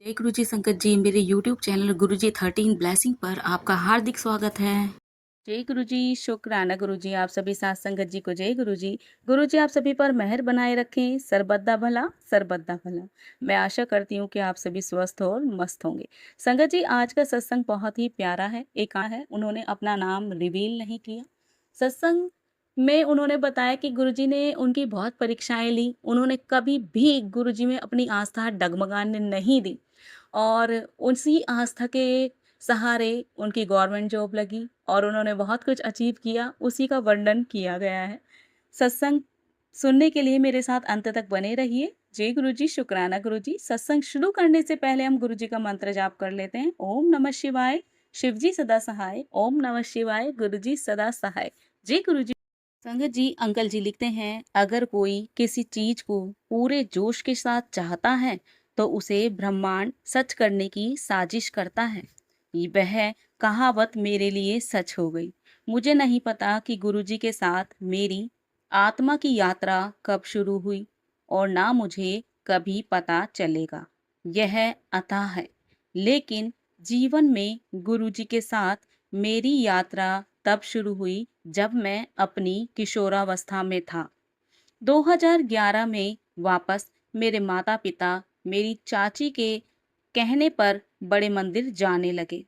जय गुरु जी संगत जी, मेरे यूट्यूब चैनल गुरु जी 13 ब्लेसिंग पर आपका हार्दिक स्वागत है। जय गुरु जी, शुक्राना गुरु जी। आप सभी साथ संगत जी को जय गुरु जी। गुरु जी आप सभी पर मेहर बनाए रखें, सरबत्ता भला सरबत्ता भला। मैं आशा करती हूँ कि आप सभी स्वस्थ और मस्त होंगे। संगत जी आज का सत्संग बहुत ही प्यारा है। एक है उन्होंने अपना नाम रिवील नहीं किया। सत्संग में उन्होंने बताया कि गुरु जी ने उनकी बहुत परीक्षाएं ली, उन्होंने कभी भी गुरु जी में अपनी आस्था डगमगाने नहीं दी और उसी आस्था के सहारे उनकी गवर्नमेंट जॉब लगी और उन्होंने बहुत कुछ अचीव किया, उसी का वर्णन किया गया है। सत्संग सुनने के लिए मेरे साथ अंत तक बने रहिए। जय गुरु जी, शुक्राना गुरु जी। सत्संग शुरू करने से पहले हम गुरु जी का मंत्र जाप कर लेते हैं। ओम नमः शिवाय, शिव जी सदा सहाय। ओम नमः शिवाय, गुरु जी सदा सहाय। जय गुरु जी। संगत जी, अंकल जी लिखते हैं, अगर कोई किसी चीज को पूरे जोश के साथ चाहता है तो उसे ब्रह्मांड सच करने की साजिश करता है। वह कहावत मेरे लिए सच हो गई। मुझे नहीं पता कि गुरुजी के साथ मेरी आत्मा की यात्रा कब शुरू हुई और ना मुझे कभी पता चलेगा। यह अथाह है, लेकिन जीवन में गुरुजी के साथ मेरी यात्रा तब शुरू हुई जब मैं अपनी किशोरावस्था में था। 2011 में वापस मेरे माता पिता मेरी चाची के कहने पर बड़े मंदिर जाने लगे।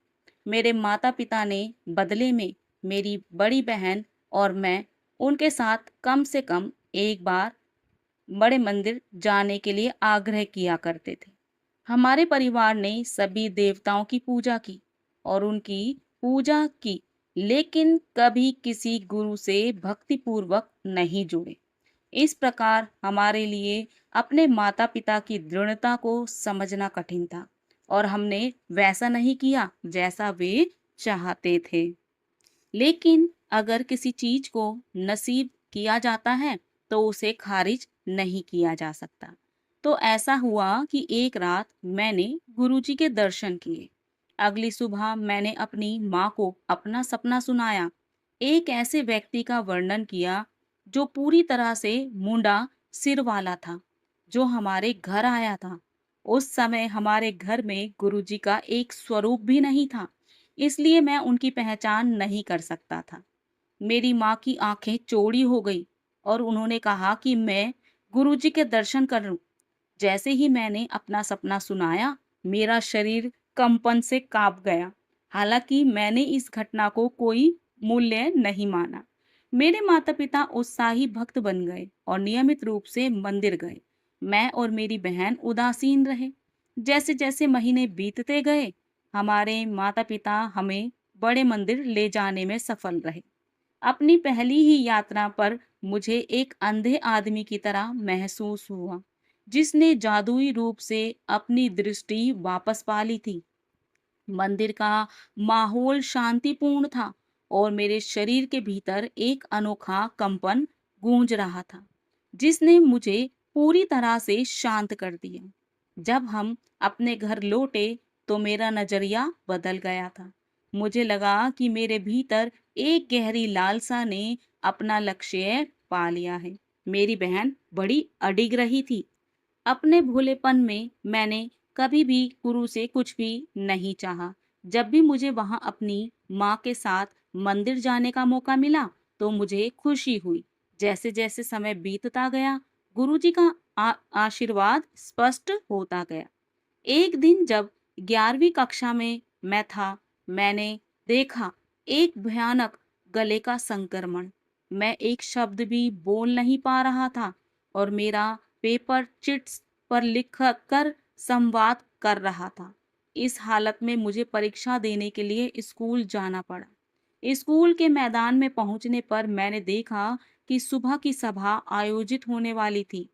मेरे माता पिता ने बदले में मेरी बड़ी बहन और मैं उनके साथ कम से कम एक बार बड़े मंदिर जाने के लिए आग्रह किया करते थे। हमारे परिवार ने सभी देवताओं की पूजा की और उनकी पूजा की, लेकिन कभी किसी गुरु से भक्तिपूर्वक नहीं जुड़े। इस प्रकार हमारे लिए अपने माता पिता की दृढ़ता को समझना कठिन था और हमने वैसा नहीं किया जैसा वे चाहते थे। लेकिन अगर किसी चीज को नसीब किया जाता है तो उसे खारिज नहीं किया जा सकता। तो ऐसा हुआ कि एक रात मैंने गुरुजी के दर्शन किए। अगली सुबह मैंने अपनी माँ को अपना सपना सुनाया। एक ऐसे व्यक्ति का वर्णन किया जो पूरी तरह से मुंडा सिर वाला था, जो हमारे घर आया था। उस समय हमारे घर में गुरुजी का एक स्वरूप भी नहीं था, इसलिए मैं उनकी पहचान नहीं कर सकता था। मेरी माँ की आंखें चौड़ी हो गई और उन्होंने कहा कि मैं गुरुजी के दर्शन कर लूं। जैसे ही मैंने अपना सपना सुनाया, मेरा शरीर कंपन से कांप गया। हालांकि मैंने इस घटना को कोई मूल्य नहीं माना। मेरे माता पिता उत्साही भक्त बन गए और नियमित रूप से मंदिर गए। मैं और मेरी बहन उदासीन रहे। जैसे जैसे महीने बीतते गए, हमारे माता पिता हमें बड़े मंदिर ले जाने में सफल रहे। अपनी पहली ही यात्रा पर मुझे एक अंधे आदमी की तरह महसूस हुआ, जिसने जादुई रूप से अपनी दृष्टि वापस पा ली थी। मंदिर का माहौल शांतिपूर्ण था और मेरे शरीर के भीतर एक अनोखा कंपन गूंज रहा था, जिसने मुझे पूरी तरह से शांत कर दिया। जब हम अपने घर लौटे तो मेरा नजरिया बदल गया था। मुझे लगा कि मेरे भीतर एक गहरी लालसा ने अपना लक्ष्य पा लिया है। मेरी बहन बड़ी अडिग रही थी। अपने भोलेपन में मैंने कभी भी गुरु से कुछ भी नहीं चाहा। जब भी मुझे वहां अपनी माँ के साथ मंदिर जाने का मौका मिला तो मुझे खुशी हुई। जैसे जैसे समय बीतता गया, गुरुजी का आशीर्वाद स्पष्ट होता गया। एक दिन जब 11वीं कक्षा में मैं था, मैंने देखा एक भयानक गले का संक्रमण। मैं एक शब्द भी बोल नहीं पा रहा था और मेरा पेपर चिट्स पर लिख कर संवाद कर रहा था। इस हालत में मुझे परीक्षा देने के लिए स्कूल जाना पड़ा। स्कूल के मैदान में पहुंचने पर मैंने देखा कि सुबह की सभा आयोजित होने वाली थी।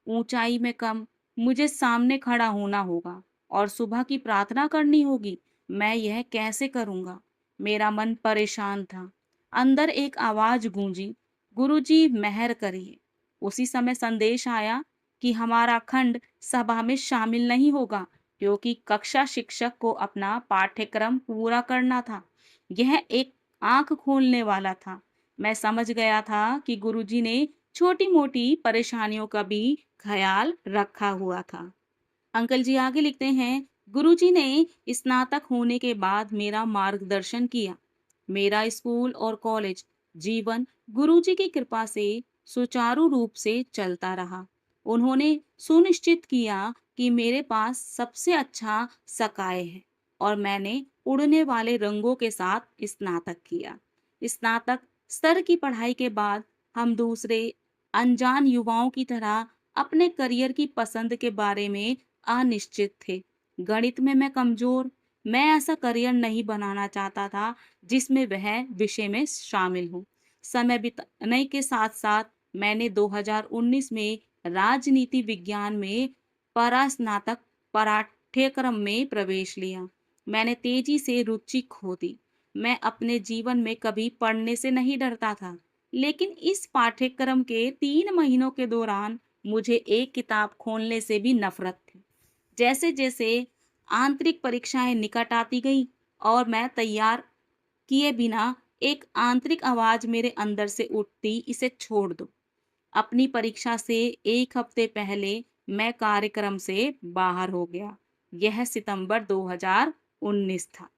ऊंचाई में कम, मुझे सामने खड़ा होना होगा और सुबह की प्रार्थना करनी होगी। मैं यह कैसे करूंगा? मेरा मन परेशान था। अंदर एक आवाज गूंजी, गुरुजी मेहर करिए। उसी समय संदेश आया कि हमारा खंड सभा में शामिल नहीं होगा, क्योंकि कक्षा शिक्षक को अपना पाठ्यक्रम पूरा करना था। यह एक आंख खोलने वाला था। मैं समझ गया था कि गुरुजी ने छोटी मोटी परेशानियों का भी ख्याल रखा हुआ था। अंकल जी आगे लिखते हैं, गुरुजी ने स्नातक होने के बाद मेरा मार्गदर्शन किया। मेरा स्कूल और कॉलेज जीवन गुरुजी की कृपा से सुचारू रूप से चलता रहा। उन्होंने सुनिश्चित किया कि मेरे पास सबसे अच्छा सकाय है और मैंने उड़ने वाले रंगों के साथ स्नातक किया। स्नातक स्तर की पढ़ाई के बाद हम दूसरे अनजान युवाओं की तरह अपने करियर की पसंद के बारे में अनिश्चित थे। गणित में मैं कमजोर, मैं ऐसा करियर नहीं बनाना चाहता था जिसमें वह विषय में शामिल हूँ। समय बिताने के साथ साथ मैंने 2019 में राजनीति विज्ञान में परास्नातक पाठ्यक्रम में प्रवेश लिया। मैंने तेजी से रुचि खो दी। मैं अपने जीवन में कभी पढ़ने से नहीं डरता था, लेकिन इस पाठ्यक्रम के 3 महीनों के दौरान मुझे एक किताब खोलने से भी नफरत थी। जैसे जैसे आंतरिक परीक्षाएं निकट आती गई और मैं तैयार किए बिना एक आंतरिक आवाज मेरे अंदर से उठती, इसे छोड़ दो। अपनी परीक्षा से 1 हफ्ते पहले मैं कार्यक्रम से बाहर हो गया। यह सितंबर 2019 था।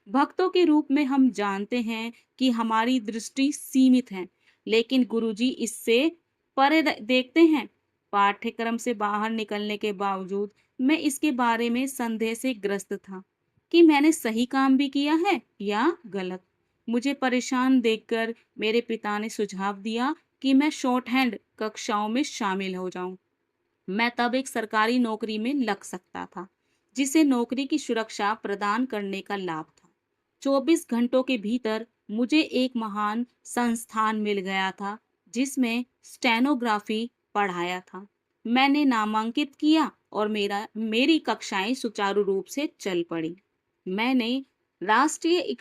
भक्तों के रूप में हम जानते हैं कि हमारी दृष्टि सीमित है, लेकिन गुरुजी इससे परे देखते हैं। पाठ्यक्रम से बाहर निकलने के बावजूद मैं इसके बारे में संदेह से ग्रस्त था कि मैंने सही काम भी किया है या गलत। मुझे परेशान देखकर मेरे पिता ने सुझाव दिया कि मैं शॉर्ट हैंड कक्षाओं में शामिल हो जाऊं। मैं तब एक सरकारी नौकरी में लग सकता था, जिसे नौकरी की सुरक्षा प्रदान करने का लाभ था। 24 घंटों के भीतर मुझे एक महान संस्थान मिल गया था, जिसमें स्टेनोग्राफी पढ़ाया था। मैंने नामांकित किया और मेरी कक्षाएं सुचारू रूप से चल पड़ी। मैंने राष्ट्रीय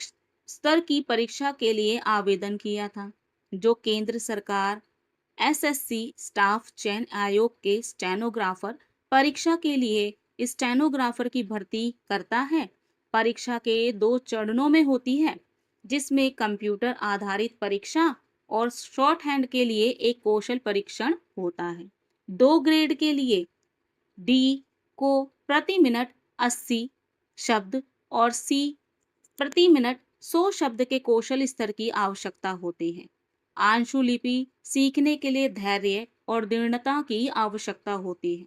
स्तर की परीक्षा के लिए आवेदन किया था, जो केंद्र सरकार एसएससी स्टाफ चयन आयोग के स्टेनोग्राफर परीक्षा के लिए स्टेनोग्राफर की भर्ती करता है। परीक्षा के 2 चरणों में होती है, जिसमें कंप्यूटर आधारित परीक्षा और शॉर्ट हैंड के लिए एक कौशल परीक्षण होता है। 2 ग्रेड के लिए डी को प्रति मिनट 80 शब्द और सी प्रति मिनट 100 शब्द के कौशल स्तर की आवश्यकता होती है। आंशुलिपि सीखने के लिए धैर्य और दृढ़ता की आवश्यकता होती है।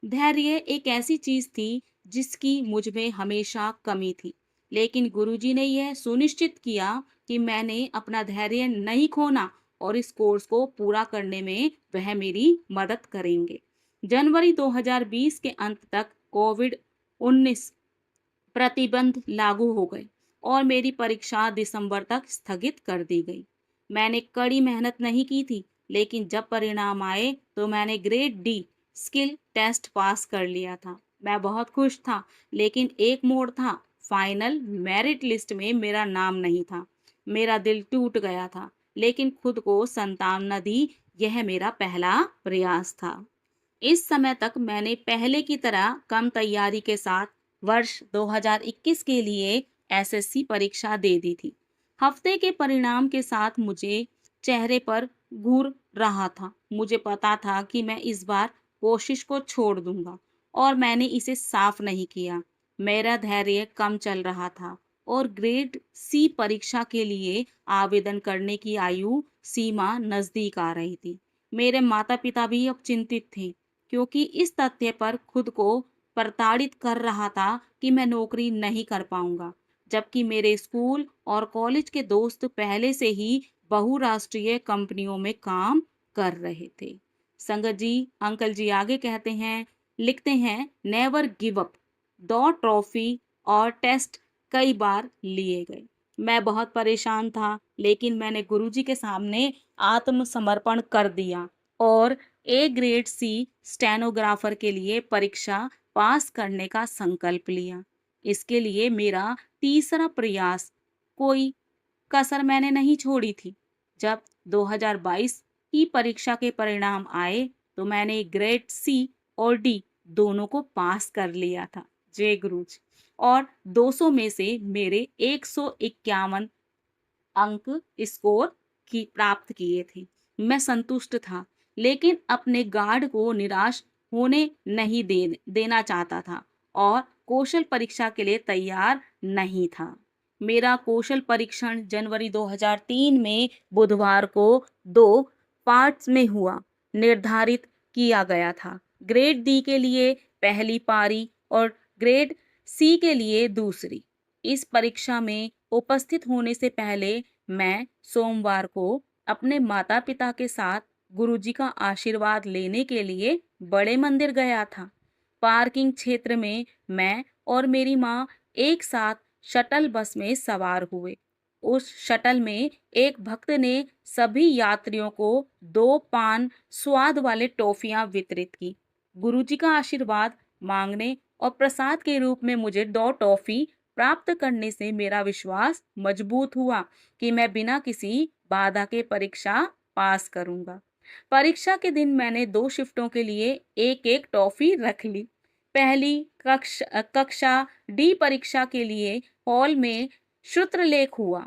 धैर्य एक ऐसी चीज थी जिसकी मुझ में हमेशा कमी थी, लेकिन गुरुजी ने यह सुनिश्चित किया कि मैंने अपना धैर्य नहीं खोना और इस कोर्स को पूरा करने में वह मेरी मदद करेंगे। जनवरी 2020 के अंत तक कोविड 19 प्रतिबंध लागू हो गए और मेरी परीक्षा दिसंबर तक स्थगित कर दी गई। मैंने कड़ी मेहनत नहीं की थी, लेकिन जब परिणाम आए तो मैंने grade D skill test pass कर लिया था। मैं बहुत खुश था, लेकिन एक मोड़ था। फाइनल मेरिट लिस्ट में मेरा नाम नहीं था। मेरा दिल टूट गया था, लेकिन खुद को सांत्वना दी। यह मेरा पहला प्रयास था। इस समय तक मैंने पहले की तरह कम तैयारी के साथ वर्ष 2021 के लिए एसएससी परीक्षा दे दी थी। हफ्ते के परिणाम के साथ मुझे चेहरे पर घूर रहा था। मुझे पता था कि मैं इस बार कोशिश को छोड़ दूंगा, और मैंने इसे साफ नहीं किया। मेरा धैर्य कम चल रहा था और ग्रेड सी परीक्षा के लिए आवेदन करने की आयु सीमा नजदीक आ रही थी। मेरे माता पिता भी अब चिंतित थे, क्योंकि इस तथ्य पर खुद को प्रताड़ित कर रहा था कि मैं नौकरी नहीं कर पाऊंगा, जबकि मेरे स्कूल और कॉलेज के दोस्त पहले से ही बहुराष्ट्रीय कंपनियों में काम कर रहे थे। संगत जी, अंकल जी आगे कहते हैं, लिखते हैं, नेवर गिव अप। 2 ट्रॉफी और टेस्ट कई बार लिए गए। मैं बहुत परेशान था, लेकिन मैंने गुरुजी के सामने आत्मसमर्पण कर दिया और ए ग्रेड सी स्टेनोग्राफर के लिए परीक्षा पास करने का संकल्प लिया। इसके लिए मेरा तीसरा प्रयास, कोई कसर मैंने नहीं छोड़ी थी। जब 2022 की परीक्षा के परिणाम आए तो मैंने ग्रेड सी और डी दोनों को पास कर लिया था। जय गुरु जी। और 200 में से मेरे 151 अंक स्कोर की प्राप्त किए थे। मैं संतुष्ट था, लेकिन अपने गार्ड को निराश होने नहीं देना चाहता था और कौशल परीक्षा के लिए तैयार नहीं था। मेरा कौशल परीक्षण जनवरी 2003 में बुधवार को 2 पार्ट्स में हुआ निर्धारित किया गया था। ग्रेड डी के लिए पहली पारी और ग्रेड सी के लिए दूसरी। इस परीक्षा में उपस्थित होने से पहले मैं सोमवार को अपने माता-पिता के साथ गुरुजी का आशीर्वाद लेने के लिए बड़े मंदिर गया था। पार्किंग क्षेत्र में मैं और मेरी माँ एक साथ शटल बस में सवार हुए। उस शटल में एक भक्त ने सभी यात्रियों को 2 पान स्वाद वाले टॉफियां वितरित की। गुरुजी का आशीर्वाद मांगने और प्रसाद के रूप में मुझे 2 टॉफी प्राप्त करने से मेरा विश्वास मजबूत हुआ कि मैं बिना किसी बाधा के परीक्षा पास करूंगा। परीक्षा के दिन मैंने 2 शिफ्टों के लिए एक-एक टॉफी रख ली। पहली कक्षा डी परीक्षा के लिए हॉल में श्रुतलेख हुआ।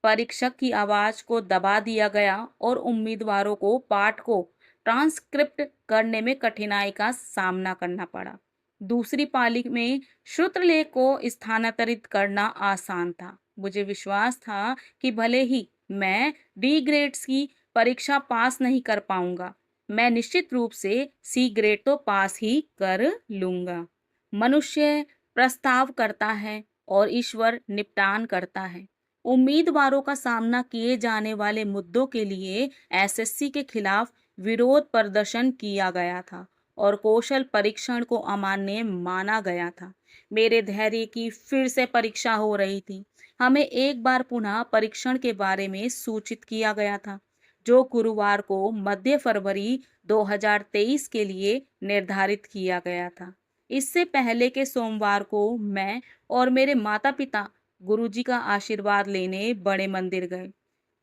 परीक्षक की आवाज को दबा दिया गया और उम्मीदवारों को पाठ को ट्रांसक्रिप्ट करने में कठिनाई का सामना करना पड़ा। दूसरी पाली में श्रुतलेख को स्थानांतरित करना आसान था। मुझे विश्वास था कि भले ही मैं डी ग्रेड्स की परीक्षा पास नहीं कर पाऊंगा, मैं निश्चित रूप से सी ग्रेड तो पास ही कर लूंगा। मनुष्य प्रस्ताव करता है और ईश्वर निपटान करता है। उम्मीदवारों का सामना किए जाने वाले मुद्दों के लिए एसएससी के खिलाफ विरोध प्रदर्शन किया गया था और कौशल परीक्षण को अमान्य माना गया था। मेरे धैर्य की फिर से परीक्षा हो रही थी। हमें एक बार पुनः परीक्षण के बारे में सूचित किया गया था, जो गुरुवार को मध्य फरवरी 2023 के लिए निर्धारित किया गया था। इससे पहले के सोमवार को मैं और मेरे माता-पिता गुरुजी का आशीर्वाद लेने बड़े मंदिर गए।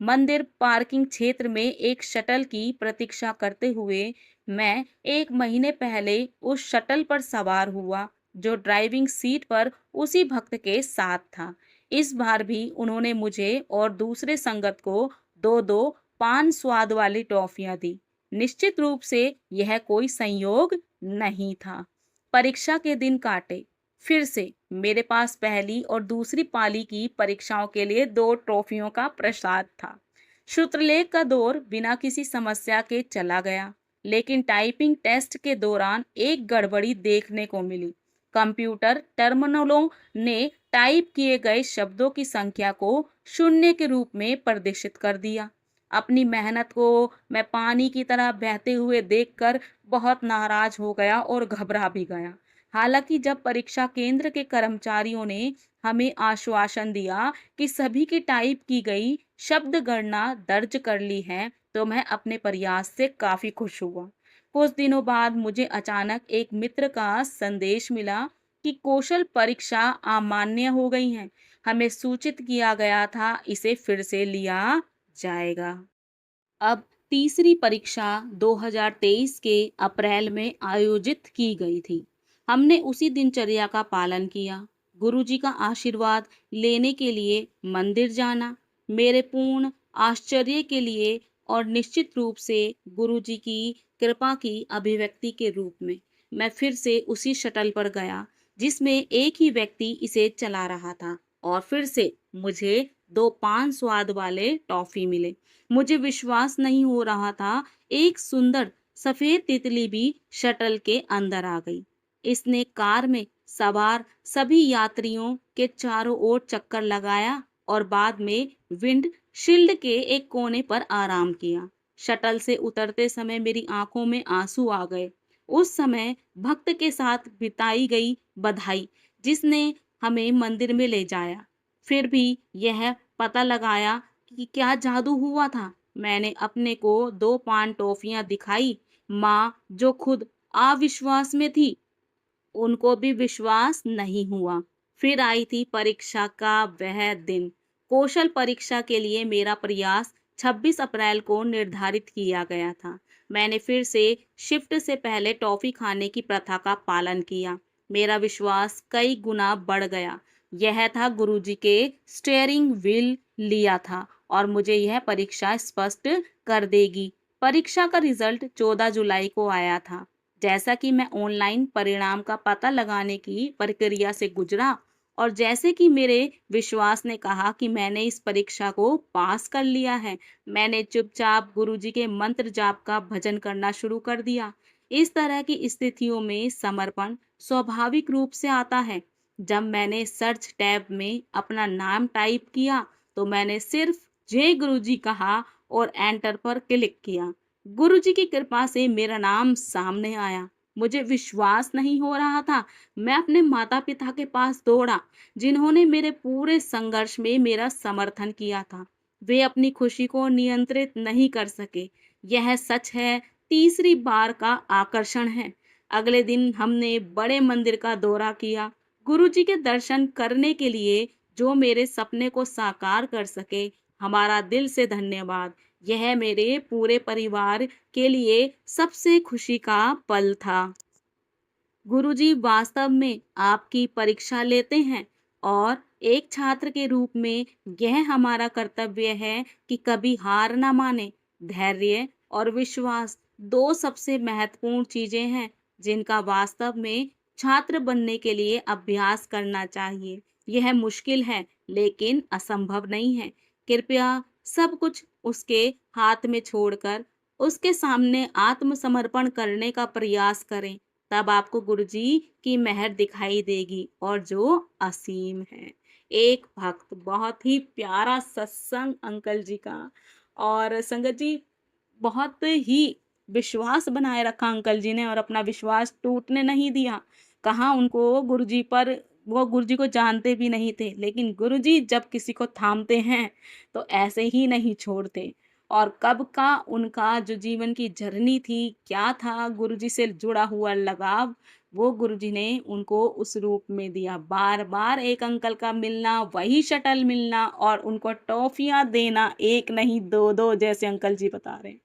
मंदिर पार्किंग क्षेत्र में एक शटल की प्रतीक्षा करते हुए मैं 1 महीने पहले उस शटल पर सवार हुआ, जो ड्राइविंग सीट पर उसी भक्त के साथ था। इस बार भी उन्होंने मुझे और दूसरे संगत को 2-2 पान स्वाद वाली टॉफियां दी। निश्चित रूप से यह कोई संयोग नहीं था। परीक्षा के दिन काटे। फिर से मेरे पास पहली और दूसरी पाली की परीक्षाओं के लिए 2 ट्रॉफियों का प्रसाद था। श्रुतलेख का दौर बिना किसी समस्या के चला गया, लेकिन टाइपिंग टेस्ट के दौरान एक गड़बड़ी देखने को मिली। कंप्यूटर टर्मिनलों ने टाइप किए गए शब्दों की संख्या को 0 के रूप में प्रदर्शित कर दिया। अपनी मेहनत को मैं पानी की तरह बहते हुए देखकर बहुत नाराज हो गया और घबरा भी गया। हालांकि जब परीक्षा केंद्र के कर्मचारियों ने हमें आश्वासन दिया कि सभी की टाइप की गई शब्द गणना दर्ज कर ली है, तो मैं अपने प्रयास से काफी खुश हुआ। कुछ दिनों बाद मुझे अचानक एक मित्र का संदेश मिला कि कौशल परीक्षा अमान्य हो गई है। हमें सूचित किया गया था इसे फिर से लिया जाएगा। अब तीसरी परीक्षा 2023 के अप्रैल में आयोजित की गई थी। हमने उसी दिनचर्या का पालन किया। गुरुजी का आशीर्वाद लेने के लिए मंदिर जाना। मेरे पूर्ण आश्चर्य के लिए और निश्चित रूप से गुरुजी की कृपा की अभिव्यक्ति के रूप में मैं फिर से उसी शटल पर गया जिसमें एक ही व्यक्ति इसे चला रहा था, और फिर से मुझे 2 पान स्वाद वाले टॉफी मिले। मुझे विश्वास नहीं हो रहा था। एक सुंदर सफेद तितली भी शटल के अंदर आ गई। इसने कार में सवार सभी यात्रियों के चारों ओर चक्कर लगाया और बाद में विंड शील्ड के एक कोने पर आराम किया। शटल से उतरते समय मेरी आंखों में आंसू आ गए। उस समय भक्त के साथ बिताई गई बधाई जिसने हमें मंदिर में ले जाया। फिर भी यह पता लगाया कि क्या जादू हुआ था। मैंने अपने को 2 पान टॉफियां दिखाई। माँ, जो खुद अविश्वास में थी, उनको भी विश्वास नहीं हुआ। फिर आई थी परीक्षा का वह दिन। कौशल परीक्षा के लिए मेरा प्रयास 26 अप्रैल को निर्धारित किया गया था। मैंने फिर से शिफ्ट से पहले टॉफी खाने की प्रथा का पालन किया। मेरा विश्वास कई गुना बढ़ गया। यह था गुरुजी के स्टीयरिंग व्हील लिया था और मुझे यह परीक्षा स्पष्ट कर देगी। परीक्षा का रिजल्ट 14 जुलाई को आया था। जैसा कि मैं ऑनलाइन परिणाम का पता लगाने की प्रक्रिया से गुजरा और जैसे कि मेरे विश्वास ने कहा कि मैंने इस परीक्षा को पास कर लिया है, मैंने चुपचाप गुरुजी के मंत्र जाप का भजन करना शुरू कर दिया। इस तरह की स्थितियों में समर्पण स्वाभाविक रूप से आता है। जब मैंने सर्च टैब में अपना नाम टाइप किया, तो मैंने सिर्फ जय गुरुजी कहा और एंटर पर क्लिक किया। गुरुजी की कृपा से मेरा नाम सामने आया। मुझे विश्वास नहीं हो रहा था। मैं अपने माता-पिता के पास दौड़ा, जिन्होंने मेरे पूरे संघर्ष में मेरा समर्थन किया था। वे अपनी खुशी को नियंत्रित नहीं कर सके। यह सच है, तीसरी बार का आकर्षण है। अगले दिन हमने बड़े मंदिर का दौरा किया, गुरुजी के दर्शन करने के लिए, जो मेरे सपने को साकार कर सके। हमारा दिल से धन्यवाद। यह मेरे पूरे परिवार के लिए सबसे खुशी का पल था। गुरुजी वास्तव में आपकी परीक्षा लेते हैं और एक छात्र के रूप में यह हमारा कर्तव्य है कि कभी हार ना माने। धैर्य और विश्वास दो सबसे महत्वपूर्ण चीजें हैं जिनका वास्तव में छात्र बनने के लिए अभ्यास करना चाहिए। यह मुश्किल है लेकिन असंभव नहीं है। कृपया सब कुछ उसके हाथ में छोड़कर उसके सामने आत्मसमर्पण करने का प्रयास करें। तब आपको गुरुजी की मेहर दिखाई देगी और जो असीम है। एक भक्त, बहुत ही प्यारा सत्संग अंकल जी का। और संगत जी, बहुत ही विश्वास बनाए रखा अंकल जी ने और अपना विश्वास टूटने नहीं दिया। कहाँ उनको गुरुजी पर, वो गुरुजी को जानते भी नहीं थे, लेकिन गुरुजी जब किसी को थामते हैं तो ऐसे ही नहीं छोड़ते। और कब का उनका जो जीवन की जर्नी थी, क्या था गुरुजी से जुड़ा हुआ लगाव, वो गुरुजी ने उनको उस रूप में दिया। बार-बार एक अंकल का मिलना, वही शटल मिलना और उनको टॉफ़ियाँ देना, एक नहीं दो-दो, जैसे अंकल जी बता रहे हैं।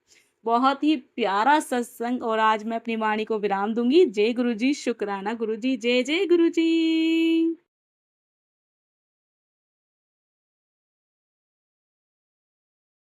बहुत ही प्यारा सत्संग। और आज मैं अपनी वाणी को विराम दूँगी। जय गुरुजी, शुक्राना गुरुजी, जय जय गुरुजी।